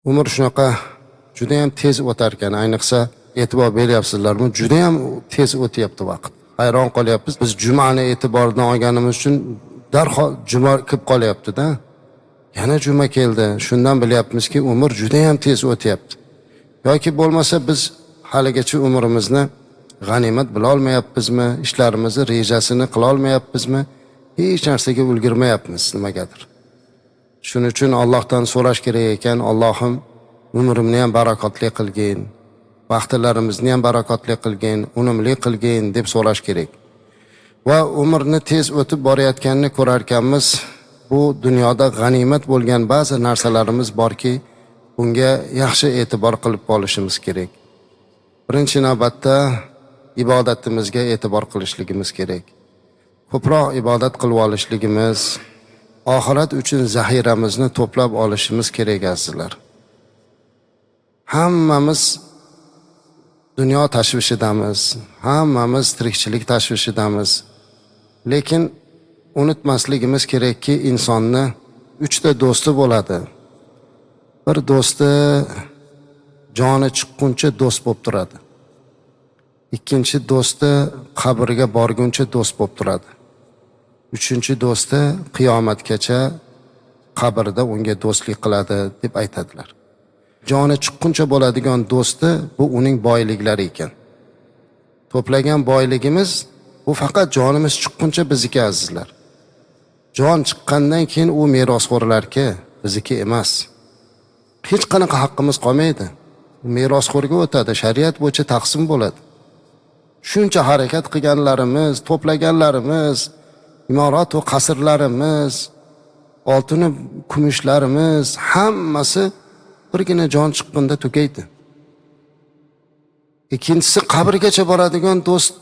Umr shunaqa juda ham tez o'tar ekan, ayniqsa e'tibor beryapsizlarmi? Juda ham tez o'tyapti vaqt. Hayron qolyapmiz. Biz jumani e'tibordan olganimiz uchun darhol juma kelib qolyapti-da. Yana juma keldi. Shundan bilyapmizki, umr juda ham tez o'tyapti. Yoki bo'lmasa biz haligacha umrimizni g'animat bila olmayapmizmi? Ishlarimizni rejasini qila olmayapmizmi? Hech narsaga ulgurmayapmiz nimagadir. Shuning uchun Allohdan so'rash kerak ekan, Allohim umrimni ham barakotli qilgin, vaqtlarimizni ham barakotli qilgin, unumli qilgin deb so'rash kerak. Va umrni tez o'tib borayotganini ko'rar ekanmiz. Bu dunyoda g'animat bo'lgan ba'zi narsalarimiz borki, bunga yaxshi e'tibor qilib olishimiz kerak. Birinchi navbatda ibodatimizga e'tibor qilishligimiz kerak. Ko'proq ibodat qilib olishligimiz, oxirat uchun zaxiramizni to'plab olishimiz kerak azizlar. Hammamiz dunyo tashvishidamiz, hammamiz tirikchilik tashvishidamiz. Lekin unutmasligimiz kerakki, insonni 3 ta do'sti bo'ladi. Bir do'sti joni chiqquncha do'st bo'lib turadi. Ikkinchi do'sti qabrga borguncha do'st bo'lib turadi. Uchinchi do'sti qiyomatgacha qabrda unga do'stlik qiladi deb aytadilar. Joni chiqquncha bo'ladigan do'sti bu uning boyliklari ekan. To'plagan boyligimiz bu faqat jonimiz chiqquncha bizniki azizlar. Jon chiqqandan keyin u merosxo'rlarga, bizniki emas. Hech qanaqa haqqimiz qolmaydi. Merosxo'rga o'tadi, shariat bo'yicha taqsim bo'ladi. Shuncha harakat qilganlarimiz, to'plaganlarimiz, imorat va qasrlarimiz, oltin kumushlarimiz hammasi birgina jon chiqqanda tugaydi. Ikkinchisi qabrgacha boradigan do'st,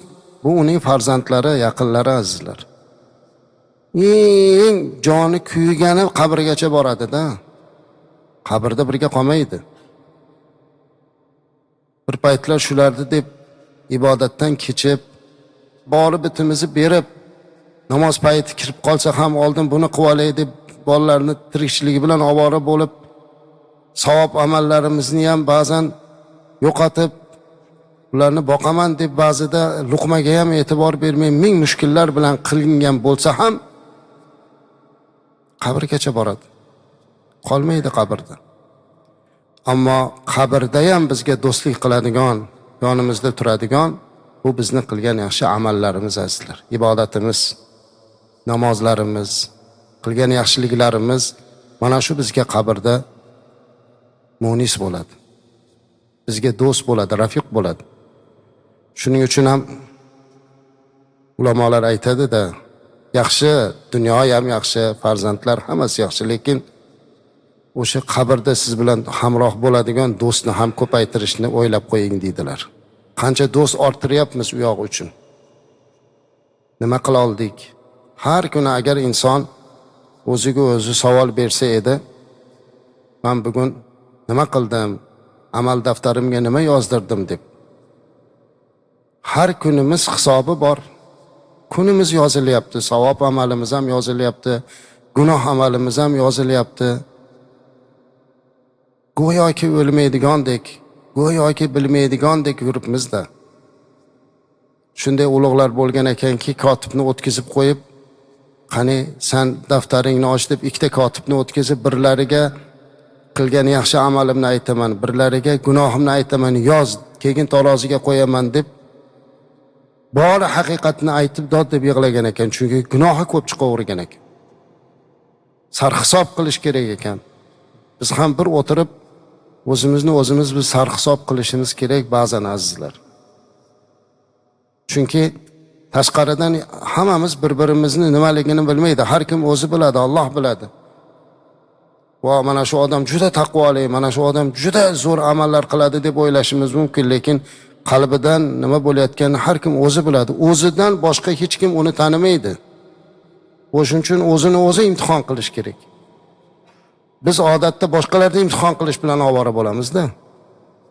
bu uning farzandlari, yaqinlari azizlar. Eng joni kuygani qabrgacha boradi-da. Qabrda birga qolmaydi. Bir paytlar shularni deb ibodatdan kechib, bori bitimizni berib, namoz payti kirib qolsa ham oldin buni qilib olay deb bolalarni tirikchiligi bilan ovora bo'lib, savob amallarimizni ham ba'zan yo'qotib, ularni boqaman deb ba'zida luqmaga ham e'tibor bermay ming mushkullar bilan qilingan bo'lsa ham qabrgacha boradi. Qolmaydi qabrda. Ammo qabrda ham bizga do'stlik qiladigan, yonimizda turadigan bu bizni qilgan yaxshi amallarimiz azizlar. Ibodatimiz, namozlarimiz, qilgan yaxshiliklarimiz mana shu bizga qabrda munis bo'ladi. Bizga do'st bo'ladi, rafiq bo'ladi. Shuning uchun ham ulamolar aytadi-da, yaxshi, dunyo ham yaxshi, farzandlar hammasi yaxshi, lekin o'sha qabrda siz bilan hamroh bo'ladigan do'stni ham ko'paytirishni o'ylab qo'ying deydilar. Qancha do'st orttiryapmiz u yoq uchun? Nima qila oldik? Har kuni agar inson o'ziga o'zi savol bersa edi, men bugun nima qildim? Amal daftarimga nima yozdirdim deb. Har kunimiz hisobi bor. Kunimiz yozilyapti, savob amalimiz ham yozilyapti, gunoh amalimiz ham yozilyapti. Go'yoki o'lmaydigandek, go'yoki bilmaydigandek yuribmizda. Shunday ulug'lar bo'lgan ekanki, kotibni o'tkazib qo'yib, qani sen daftaringni och deb ikkita kotibni o'tkazib, birlariga qilgan yaxshi amalimni aytaman, birlariga gunohimni aytaman, yoz, keyin taroziga qo'yaman deb bor haqiqatni aytib dod deb yig'lagan ekan, chunki gunohi ko'p chiqavergan ekan. Sarhisob qilish kerak ekan. Biz ham bir o'tirib o'zimiz bir sarhisob qilishimiz kerak ba'zan azizlar. Chunki tashqaridan hammamiz bir-birimizni nimaligini bilmaydi. Har kim o'zi biladi, Alloh biladi. Va mana shu odam juda taqvoli, mana shu odam juda zo'r amallar qiladi deb o'ylashimiz mumkin, lekin qalbidan nima bo'layotganini har kim o'zi biladi. O'zidan boshqa hech kim uni tanimaydi. O'shuning uchun o'zini o'zi imtihon qilish kerak. Biz odatda boshqalarni imtihon qilish bilan ovora bo'lamiz-da.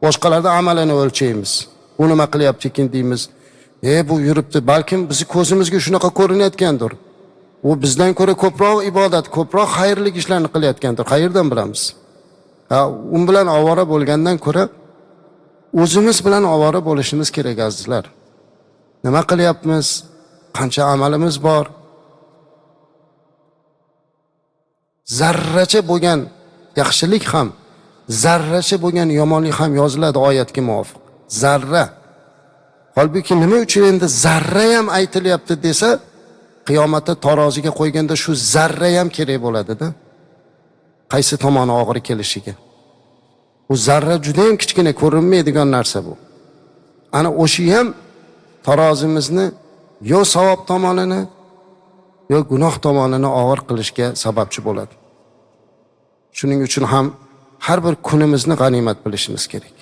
Boshqalarning amalini o'lchaymiz. U nima qilyapti ekan deymiz. Bu yuribdi, balkim bizni ko'zimizga shunaqa ko'rinayotgandir. U bizdan ko'ra ko'proq ibodat, ko'proq xayrli ishlarni qilayotgandir. Qayerdan bilamiz? U bilan ovora bo'lgandan ko'ra o'zimiz bilan ovora bo'lishimiz kerak azizlar. Nima qilyapmiz? Qancha amalimiz bor? Zarracha bo'lgan yaxshilik ham, zarracha bo'lgan yomonlik ham yoziladi oyatga muvofiq. Zarra. Holbuki nima uchun endi zarra ham aytilyapti desa, qiyomatda taroziga qo'yganda shu zarra ham kerak bo'ladi-da. Qaysi tomoni og'ir kelishiga. Bu zarra juda ham kichkina ko'rinmaydigan narsa bu. Ana o'sha ham tarozimizni yo savob tomonini yo gunoh tomonini og'ir qilishga sababchi bo'ladi. Shuning uchun ham har bir kunimizni g'animat bilishimiz kerak.